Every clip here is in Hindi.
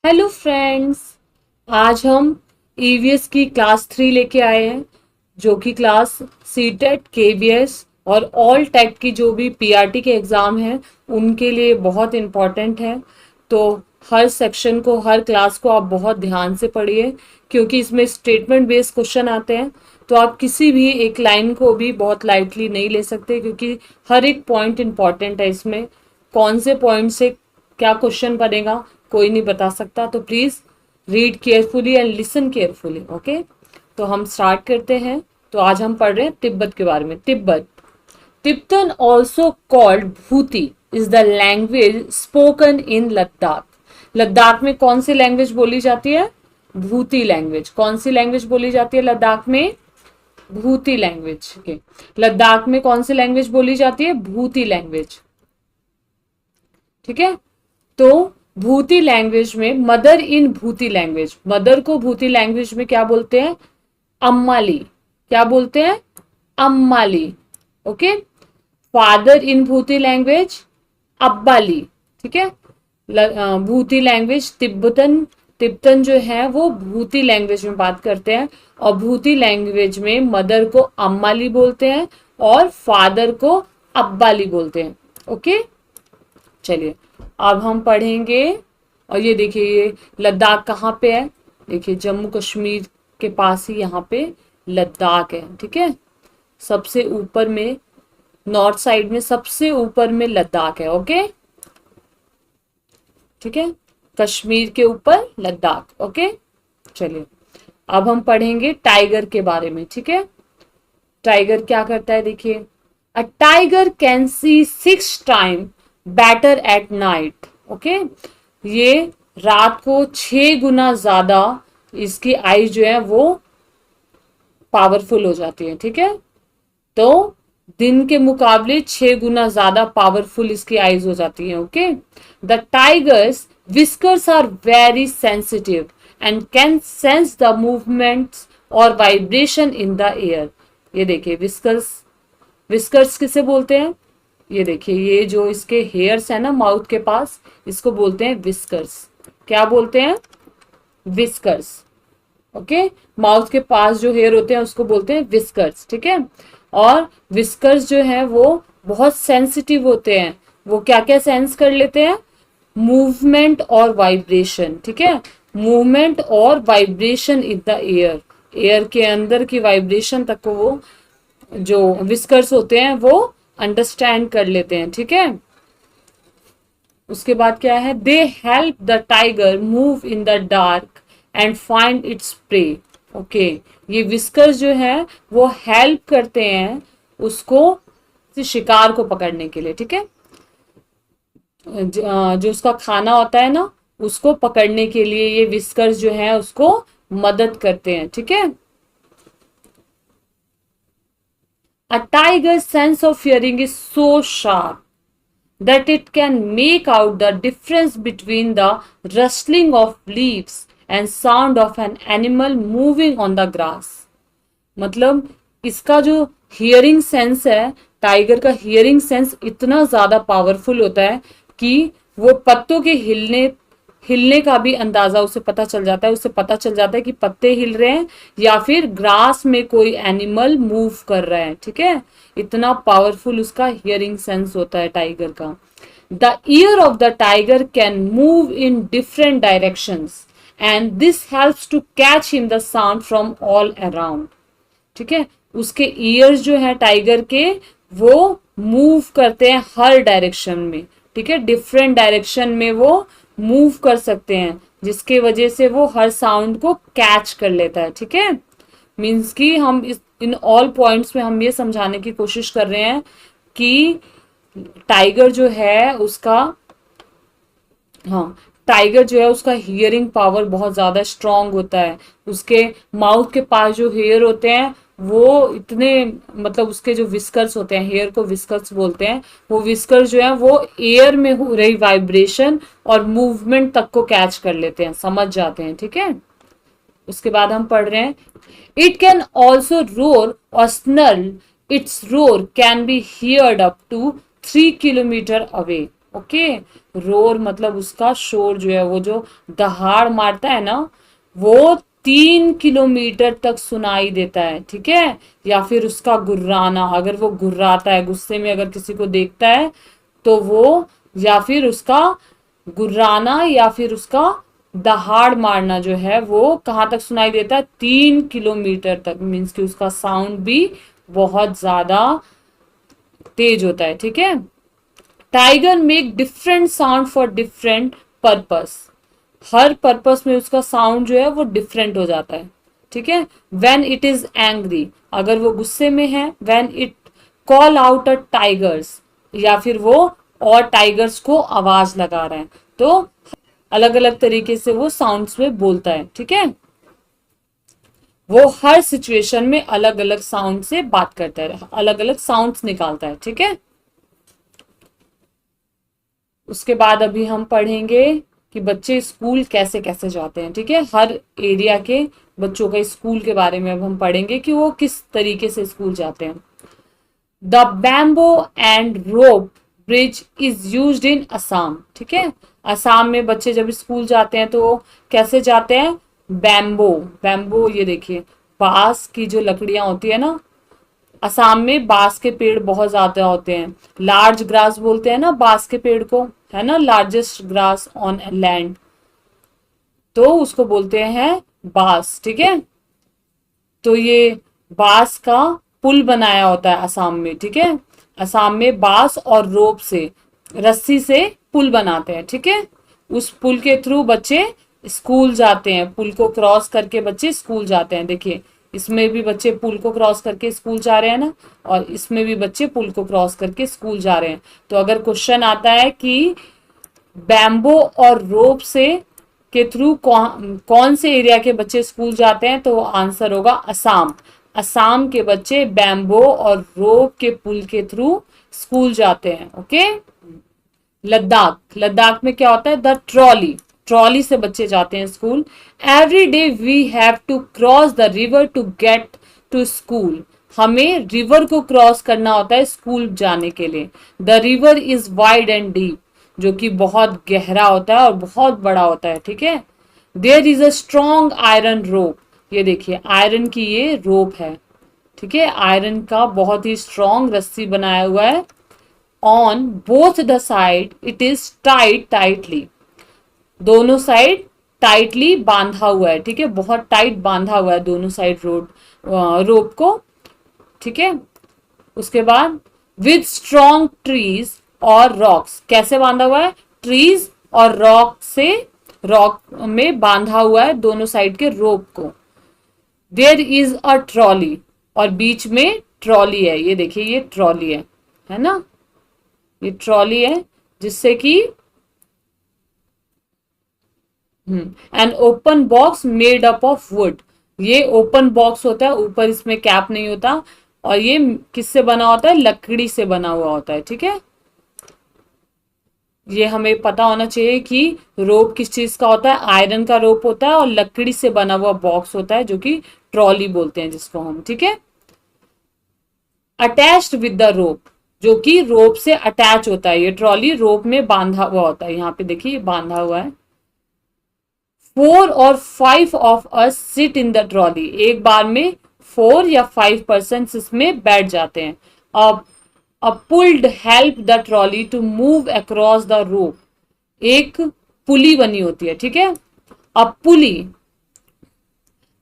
हेलो फ्रेंड्स, आज हम ईवीएस की क्लास 3 लेके आए हैं, जो कि क्लास सीटेट केवीएस और ऑल टेट की जो भी पीआरटी के एग्ज़ाम हैं उनके लिए बहुत इम्पॉर्टेंट है। तो हर सेक्शन को, हर क्लास को आप बहुत ध्यान से पढ़िए, क्योंकि इसमें स्टेटमेंट बेस्ड क्वेश्चन आते हैं। तो आप किसी भी एक लाइन को भी बहुत लाइटली नहीं ले सकते, क्योंकि हर एक पॉइंट इम्पॉर्टेंट है। इसमें कौन से पॉइंट से क्या क्वेश्चन बनेगा कोई नहीं बता सकता। तो please read carefully and listen carefully. Okay, तो हम स्टार्ट करते हैं। तो आज हम पढ़ रहे हैं तिब्बत के बारे में। Tibet, Tibetan also called Bhoti, is the language spoken in Ladakh. Ladakh में कौन सी लैंग्वेज बोली जाती है? भूति लैंग्वेज। कौन सी लैंग्वेज बोली जाती है लद्दाख में? भूति लैंग्वेज। लद्दाख में कौन सी लैंग्वेज बोली जाती है? भूति लैंग्वेज। ठीक है, तो भूति लैंग्वेज में mother in Bhoti language, mother को भूति लैंग्वेज में क्या बोलते हैं? अम्माली। क्या बोलते हैं? अम्माली। Okay, father in Bhoti language अब्बाली। ठीक है, भूति लैंग्वेज तिब्बतन, तिब्बतन जो है वो भूति लैंग्वेज में बात करते हैं, और भूति लैंग्वेज में मदर को अम्माली बोलते हैं और फादर को अब्बाली बोलते हैं। ओके, चलिए अब हम पढ़ेंगे। और ये देखिए, ये लद्दाख कहाँ पे है? देखिए, जम्मू कश्मीर के पास ही यहाँ पे लद्दाख है। ठीक है, सबसे ऊपर में, नॉर्थ साइड में सबसे ऊपर में लद्दाख है। ओके, ठीक है, कश्मीर के ऊपर लद्दाख। ओके, चलिए अब हम पढ़ेंगे टाइगर के बारे में। ठीक है, टाइगर क्या करता है? देखिए, a tiger can see 6 time better at night. Okay, ये रात को 6 गुना ज्यादा इसकी आईज जो है वो पावरफुल हो जाती है। ठीक है, तो दिन के मुकाबले 6 गुना ज्यादा पावरफुल इसकी आईज हो जाती है। Okay, the tiger's whiskers are very sensitive and can sense the movements और वाइब्रेशन इन द एयर। ये देखिए, विस्कर्स, विस्कर्स किसे बोलते हैं? ये देखिए, ये जो इसके हेयर्स है ना माउथ के पास, इसको बोलते हैं विस्कर्स। क्या बोलते हैं? विस्कर्स। ओके, माउथ के पास जो हेयर होते हैं उसको बोलते हैं विस्कर्स। ठीक है, और विस्कर्स जो है वो बहुत सेंसिटिव होते हैं। वो क्या क्या सेंस कर लेते हैं? मूवमेंट और वाइब्रेशन। ठीक है, मूवमेंट और vibration in the air, air के अंदर की वाइब्रेशन तक को वो जो विस्कर्स होते हैं वो अंडरस्टैंड कर लेते हैं। ठीक है, उसके बाद क्या है? They help the tiger move in the dark and find its prey. Okay, ये विस्कर्स जो है वो हेल्प करते हैं उसको शिकार को पकड़ने के लिए। ठीक है, जो उसका खाना होता है ना उसको पकड़ने के लिए ये विस्कर्स जो है उसको मदद करते हैं। ठीक है, a tiger's sense of hearing is so sharp that it can make out the difference between the rustling of leaves and sound of an animal moving on the grass। मतलब इसका जो हियरिंग सेंस है, टाइगर का हियरिंग सेंस इतना ज्यादा पावरफुल होता है कि वो पत्तों के हिलने हिलने का भी अंदाजा उसे पता चल जाता है। उसे पता चल जाता है कि पत्ते हिल रहे हैं या फिर ग्रास में कोई एनिमल मूव कर रहा है। ठीक है, इतना पावरफुल उसका हियरिंग सेंस होता है टाइगर का। The ear of the tiger can move in different directions and this helps to catch him the sound from all around. ठीक है, उसके ईयर्स जो है टाइगर के वो मूव करते हैं हर डायरेक्शन में। ठीक है, डिफरेंट डायरेक्शन में वो मूव कर सकते हैं, जिसके वजह से वो हर साउंड को कैच कर लेता है। ठीक है, मीन्स कि हम इन ऑल पॉइंट्स में हम ये समझाने की कोशिश कर रहे हैं कि टाइगर जो है उसका, हाँ, टाइगर जो है उसका हियरिंग पावर बहुत ज्यादा स्ट्रांग होता है। उसके माउथ के पास जो हेयर होते हैं वो इतने, मतलब उसके जो विस्कर्स होते हैं, हेयर को विस्कर्स बोलते हैं, वो विस्कर्स जो है वो एयर में हो रही वाइब्रेशन और मूवमेंट तक को कैच कर लेते हैं, समझ जाते हैं। ठीक है, उसके बाद हम पढ़ रहे हैं, इट कैन ऑल्सो रोर और snarl, its roar can be heard up to 3 kilometre away. Okay. Roar मतलब उसका शोर जो है, वो जो दहाड़ मारता है ना, वो 3 किलोमीटर तक सुनाई देता है, ठीक है। या फिर उसका गुर्राना, अगर वो गुर्राता है गुस्से में, अगर किसी को देखता है तो वो, या फिर उसका गुर्राना या फिर उसका दहाड़ मारना जो है वो कहाँ तक सुनाई देता है, 3 किलोमीटर तक। मीन्स कि उसका साउंड भी बहुत ज्यादा तेज होता है, ठीक है। Tiger make different sound for different purpose. Her purpose में उसका साउंड जो है वो डिफरेंट हो जाता है, ठीक है। वेन इट इज एंग्री, अगर वो गुस्से में है, when it call out a tigers, या फिर वो और टाइगर्स को आवाज लगा रहे हैं, तो अलग अलग तरीके से वो साउंड्स में बोलता है, ठीक है। वो हर सिचुएशन में अलग अलग साउंड से बात करता है, अलग अलग साउंड्स निकालता है, ठीक है। उसके बाद अभी हम पढ़ेंगे कि बच्चे स्कूल कैसे कैसे जाते हैं, ठीक है। हर एरिया के बच्चों का स्कूल के बारे में अब हम पढ़ेंगे कि वो किस तरीके से स्कूल जाते हैं। The bamboo and rope bridge is used in Assam, ठीक है। असम में बच्चे जब स्कूल जाते हैं तो वो कैसे जाते हैं, बैम्बो। बैम्बो ये देखिए, बांस की जो लकड़ियां होती है ना, असम में बांस के पेड़ बहुत ज्यादा होते हैं। लार्ज ग्रास बोलते हैं ना बांस के पेड़ को, है ना, लार्जेस्ट ग्रास ऑन लैंड, तो उसको बोलते हैं बांस, ठीक है। तो ये बांस का पुल बनाया होता है असम में, ठीक है। असम में बांस और रोप से, रस्सी से पुल बनाते हैं, ठीक है। उस पुल के थ्रू बच्चे स्कूल जाते हैं, पुल को क्रॉस करके बच्चे स्कूल जाते हैं। देखिए इसमें भी बच्चे पुल को क्रॉस करके स्कूल जा रहे हैं ना, और इसमें भी बच्चे पुल को क्रॉस करके स्कूल जा रहे हैं। तो अगर क्वेश्चन आता है कि बैम्बो और रोप से के थ्रू कौन से एरिया के बच्चे स्कूल जाते हैं, तो वो आंसर होगा असम। असम के बच्चे बैम्बो और रोप के पुल के थ्रू स्कूल जाते हैं, ओके। लद्दाख, लद्दाख में क्या होता है, द ट्रॉली, ट्रॉली से बच्चे जाते हैं school. Every day we have to cross the river to get to school, हमें रिवर को क्रॉस करना होता है स्कूल जाने के लिए। The river is wide and deep, जो कि बहुत गहरा होता है और बहुत बड़ा होता है, ठीक है। There is a strong iron rope, ये देखिए आयरन की ये रोप है, ठीक है। आयरन का बहुत ही स्ट्रॉन्ग रस्सी बनाया हुआ है। On both the side it is tight tightly, दोनों साइड टाइटली बांधा हुआ है, ठीक है। बहुत टाइट बांधा हुआ है दोनों साइड रोप को, ठीक है। उसके बाद विद स्ट्रॉन्ग ट्रीज और रॉक्स, कैसे बांधा हुआ है, ट्रीज और रॉक से, रॉक में बांधा हुआ है दोनों साइड के रोप को। देयर इज अ ट्रॉली, और बीच में ट्रॉली है, ये देखिए ये ट्रॉली है ना, ये ट्रॉली है जिससे कि an open box made up of would, ये ओपन बॉक्स होता है, ऊपर इसमें कैप नहीं होता, और ये किससे बना होता है, लकड़ी से बना हुआ होता है, ठीक है। ये हमें पता होना चाहिए कि रोप किस चीज का होता है, आयरन का रोप होता है, और लकड़ी से बना हुआ बॉक्स होता है जो कि ट्रॉली बोलते हैं जिसको हम, ठीक है। अटैच्ड विद द रोप, जो कि रोप से अटैच होता है, ये ट्रॉली रोप में बांधा हुआ होता है, यहाँ पे देखिए बांधा हुआ है। 4 और 5 of us sit in the trolley, एक बार में 4 या 5 पर्सन इसमें बैठ जाते हैं। अब a pulled help the trolley to move across the rope, एक पुली बनी होती है, ठीक है। A pulley,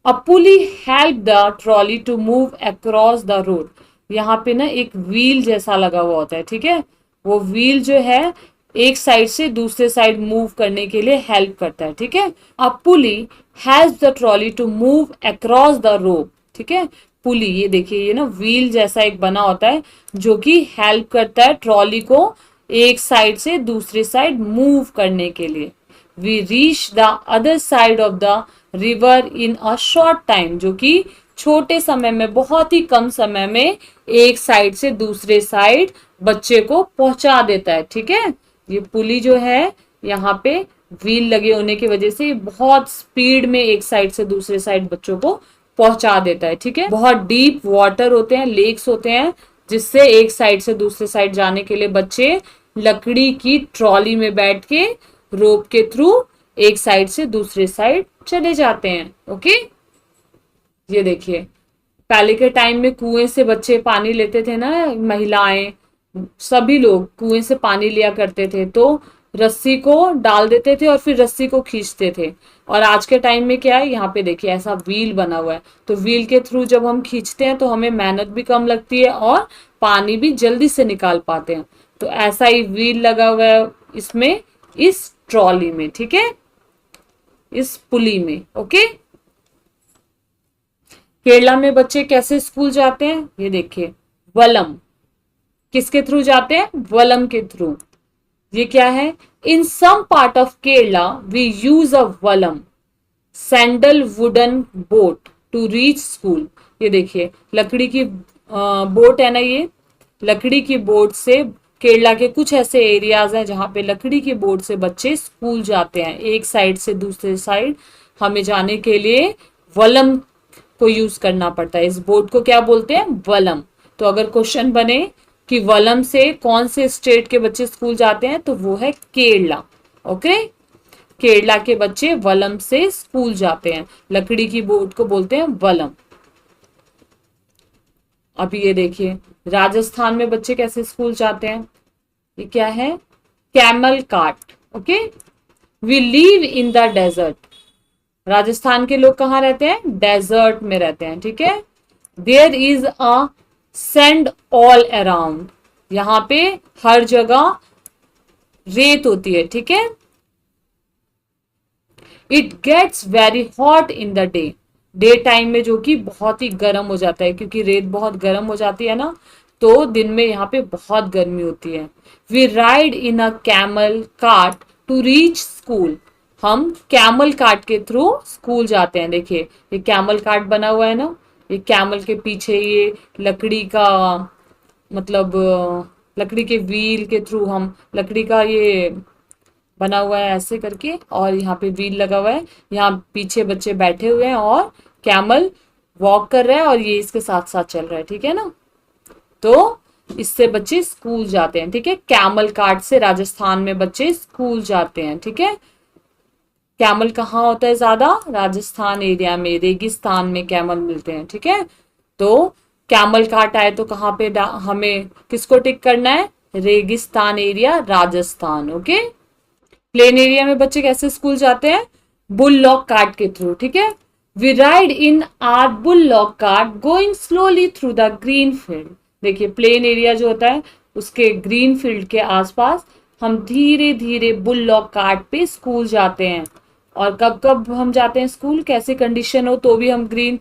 a pulley help the trolley to move across the road, यहाँ पे ना एक व्हील जैसा लगा हुआ होता है, ठीक है। वो व्हील जो है एक साइड से दूसरे साइड मूव करने के लिए हेल्प करता है, ठीक है। A pulley help the trolley to move across the rope, ठीक है। पुली, ये देखिए ये ना व्हील जैसा एक बना होता है जो कि हेल्प करता है ट्रॉली को एक साइड से दूसरे साइड मूव करने के लिए। We reach the other side of the river in a short time, जो कि छोटे समय में, बहुत ही कम समय में एक साइड से दूसरे साइड बच्चे को पहुंचा देता है, ठीक है। ये पुली जो है यहाँ पे व्हील लगे होने की वजह से बहुत स्पीड में एक साइड से दूसरे साइड बच्चों को पहुंचा देता है, ठीक है। बहुत डीप वाटर होते हैं, लेक्स होते हैं, जिससे एक साइड से दूसरे साइड जाने के लिए बच्चे लकड़ी की ट्रॉली में बैठ के रोप के थ्रू एक साइड से दूसरे साइड चले जाते हैं। ओके, ये देखिए, पहले के टाइम में कुएं से बच्चे पानी लेते थे ना, महिलाएं, सभी लोग कुएं से पानी लिया करते थे, तो रस्सी को डाल देते थे और फिर रस्सी को खींचते थे। और आज के टाइम में क्या है, यहाँ पे देखिए ऐसा व्हील बना हुआ है, तो व्हील के थ्रू जब हम खींचते हैं तो हमें मेहनत भी कम लगती है और पानी भी जल्दी से निकाल पाते हैं। तो ऐसा ही व्हील लगा हुआ है इसमें, इस ट्रॉली में, ठीक है, इस पुली में। ओके, केरला में बच्चे कैसे स्कूल जाते हैं, ये देखिए, वलम, किसके थ्रू जाते हैं, वलम के थ्रू। ये क्या है, in some part of Kerala we use a vallam sandal wooden boat to reach school. ये देखिए, लकड़ी की बोट है ना, ये लकड़ी की बोट से, केरला के कुछ ऐसे एरियाज हैं जहां पे लकड़ी की बोट से बच्चे स्कूल जाते हैं, एक साइड से दूसरे साइड हमें जाने के लिए वलम को यूज करना पड़ता है। इस बोट को क्या बोलते हैं, वलम। तो अगर क्वेश्चन बने कि वलम से कौन से स्टेट के बच्चे स्कूल जाते हैं, तो वो है केरला। ओके, केरला के बच्चे वलम से स्कूल जाते हैं, लकड़ी की बोट को बोलते हैं वलम। अभी ये देखिए, राजस्थान में बच्चे कैसे स्कूल जाते हैं, ये क्या है, camel cart. Okay, we live in the desert. Rajasthan के लोग कहाँ रहते हैं, डेजर्ट में रहते हैं, ठीक है। There is a sand all around, यहाँ पे हर जगह रेत होती है, ठीक है। It gets very hot in the day, day time में जो कि बहुत ही गर्म हो जाता है, क्योंकि रेत बहुत गर्म हो जाती है ना, तो दिन में यहाँ पे बहुत गर्मी होती है। We ride in a camel cart to reach school, हम कैमल कार्ट के थ्रू स्कूल जाते हैं। देखिए, ये कैमल कार्ट बना हुआ है ना, ये कैमल के पीछे ये लकड़ी का, मतलब लकड़ी के व्हील के थ्रू हम, लकड़ी का ये बना हुआ है ऐसे करके, और यहाँ पे व्हील लगा हुआ है, यहाँ पीछे बच्चे बैठे हुए हैं और कैमल वॉक कर रहा है और ये इसके साथ साथ चल रहा है, ठीक है ना। तो इससे बच्चे स्कूल जाते हैं, ठीक है। कैमल कार्ट से राजस्थान में बच्चे स्कूल जाते हैं, ठीक है। कैमल कहाँ होता है ज्यादा, राजस्थान एरिया में, रेगिस्तान में कैमल मिलते हैं, ठीक है। तो कैमल कार्ट आए तो कहाँ पे हमें किसको टिक करना है, रेगिस्तान area, Rajasthan. Okay, plain area में बच्चे कैसे स्कूल जाते हैं, बुल लॉक कार्ट के थ्रू, ठीक है। We ride in our bullock cart going slowly through the green field. देखिए, प्लेन एरिया जो होता है उसके ग्रीन फील्ड के आसपास हम धीरे धीरे बुल लॉक कार्ट पे स्कूल जाते हैं। और कब कब हम जाते हैं स्कूल, कैसे कंडीशन हो तो भी हम ग्रीन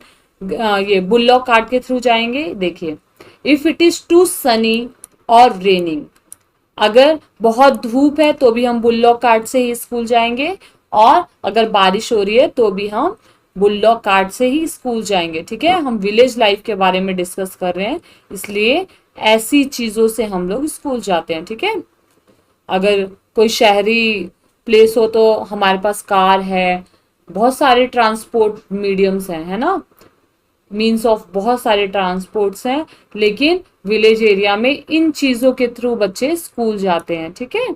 ये बुल लॉक कार्ट के थ्रू जाएंगे। देखिए, if it is too sunny और रेनिंग, अगर बहुत धूप है तो भी हम बुल्लॉक कार्ट से ही स्कूल जाएंगे, और अगर बारिश हो रही है तो भी हम बुल्लॉक कार्ट से ही स्कूल जाएंगे, ठीक है। हम विलेज लाइफ के बारे में डिस्कस कर रहे हैं, इसलिए ऐसी चीजों से हम लोग स्कूल जाते हैं, ठीक है। अगर कोई शहरी प्लेस हो तो हमारे पास कार है, बहुत सारे ट्रांसपोर्ट मीडियम्स हैं, है ना, मीन्स ऑफ बहुत सारे ट्रांसपोर्ट्स हैं, लेकिन विलेज एरिया में इन चीजों के थ्रू बच्चे स्कूल जाते हैं, ठीक है।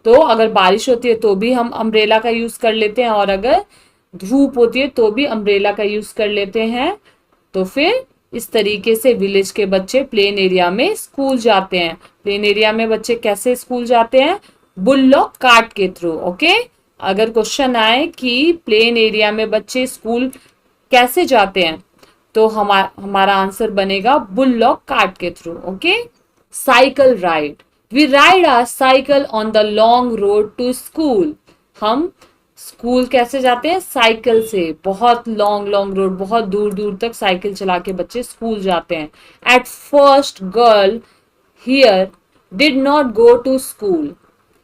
तो अगर बारिश होती है तो भी हम अम्ब्रेला का यूज कर लेते हैं, और अगर धूप होती है तो भी अम्ब्रेला का यूज कर लेते हैं। तो फिर इस तरीके से विलेज के बच्चे प्लेन एरिया में स्कूल जाते हैं। प्लेन एरिया में बच्चे कैसे स्कूल जाते हैं, बुल्लॉक कार्ट के थ्रू। ओके, अगर क्वेश्चन आए कि प्लेन एरिया में बच्चे स्कूल कैसे जाते हैं, तो हमारा आंसर बनेगा बुल्लॉक कार्ट के through. Okay, cycle ride, we ride a cycle on the long road to school. हम स्कूल कैसे जाते हैं, साइकिल से, बहुत लॉन्ग लॉन्ग रोड, बहुत दूर दूर तक साइकिल चला के बच्चे स्कूल जाते हैं। At first girl here did not go to school,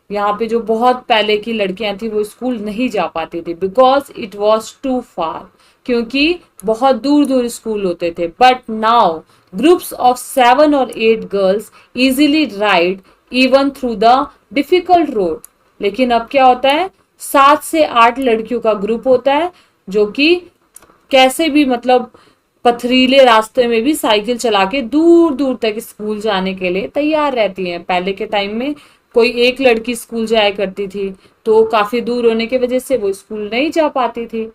यहाँ पे जो बहुत पहले की लड़कियां थी वो स्कूल नहीं जा पाती थी, बिकॉज इट वॉज टू फार, क्योंकि बहुत दूर दूर स्कूल होते थे। बट नाउ ग्रुप्स ऑफ 7 और 8 girls easily ride even through the difficult road. लेकिन अब क्या होता है, 7 से 8 लड़कियों का ग्रुप होता है जो कि कैसे भी, मतलब पथरीले रास्ते में भी साइकिल चला के दूर दूर तक स्कूल जाने के लिए तैयार रहती हैं। पहले के टाइम में कोई एक लड़की स्कूल जाया करती थी, तो काफी दूर होने की वजह से वो स्कूल नहीं जा पाती थी।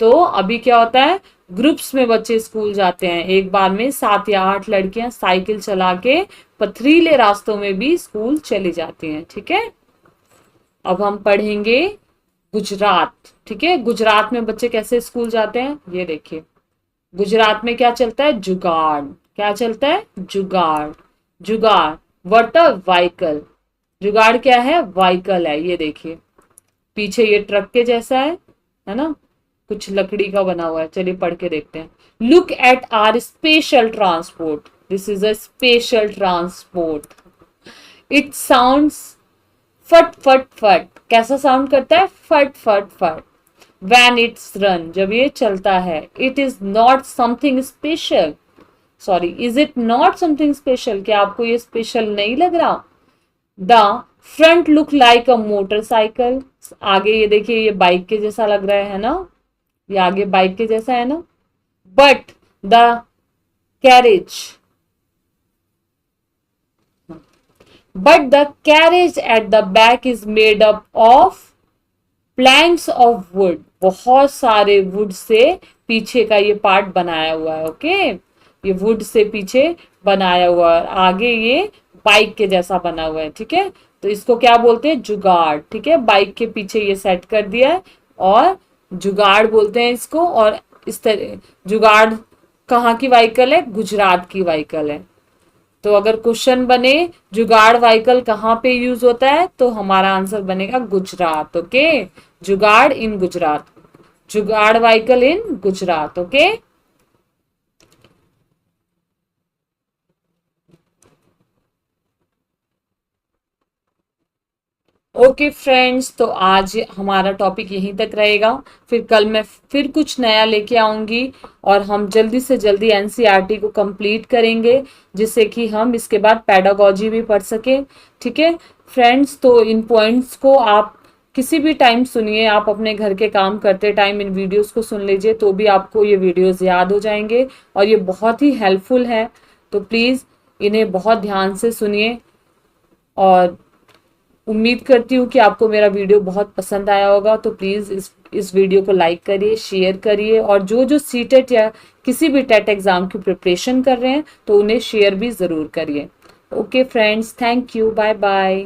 तो अभी क्या होता है, ग्रुप्स में बच्चे स्कूल जाते हैं, एक बार में 7 या 8 लड़कियां साइकिल चला के पथरीले रास्तों में भी स्कूल चली जाती हैं। ठीक है, अब हम पढ़ेंगे गुजरात। ठीक है, गुजरात में बच्चे कैसे स्कूल जाते हैं ये देखिए। गुजरात में क्या चलता है, जुगाड़। क्या चलता है, जुगाड़। जुगाड़ व्हाट अ व्हीकल। जुगाड़ क्या है, व्हीकल है। ये देखिए पीछे ये ट्रक के जैसा है ना, कुछ लकड़ी का बना हुआ है। चलिए पढ़ के देखते हैं। Look at our special transport, this is a special transport. It sounds फट फट फट। कैसा साउंड करता है, फट फट फट। वैन इट्स रन, जब ये चलता है। It is not something special, sorry is it not something special, क्या आपको ये स्पेशल नहीं लग रहा। The front look like a motorcycle, आगे ये देखिए ये बाइक के जैसा लग रहा है ना, ये आगे बाइक के जैसा है ना। But the carriage, but the carriage at the back is made up of planks of wood, बहुत सारे वुड से पीछे का ये पार्ट बनाया हुआ है। ओके, ये वुड से पीछे बनाया हुआ है, आगे ये बाइक के जैसा बना हुआ है। ठीक है, तो इसको क्या बोलते हैं, जुगाड़। ठीक है, बाइक के पीछे ये सेट कर दिया है और जुगाड़ बोलते हैं इसको। और इस तरह जुगाड़ कहाँ की व्हीकल है, गुजरात की व्हीकल है। तो अगर क्वेश्चन बने जुगाड़ व्हीकल कहाँ पे यूज होता है, तो हमारा आंसर बनेगा गुजरात। ओके, जुगाड़ इन गुजरात, जुगाड़ vehicle in Gujarat. Okay, okay friends, तो आज हमारा टॉपिक यहीं तक रहेगा। फिर कल मैं फिर कुछ नया लेके आऊंगी और हम जल्दी से जल्दी एनसीईआरटी को कंप्लीट करेंगे, जिससे कि हम इसके बाद पेडागोजी भी पढ़ सकें। ठीक है फ्रेंड्स, तो इन पॉइंट्स को आप किसी भी टाइम सुनिए, आप अपने घर के काम करते टाइम इन वीडियोस को सुन लीजिए, तो भी आपको ये वीडियोस याद हो जाएंगे और ये बहुत ही हेल्पफुल है। तो प्लीज़ इन्हें बहुत ध्यान से सुनिए और उम्मीद करती हूँ कि आपको मेरा वीडियो बहुत पसंद आया होगा। तो प्लीज़ इस वीडियो को लाइक करिए, शेयर करिए, और जो जो सीटेट या किसी भी टेट एग्ज़ाम की प्रिपरेशन कर रहे हैं तो उन्हें शेयर भी ज़रूर करिए। Okay friends, thank you, bye bye.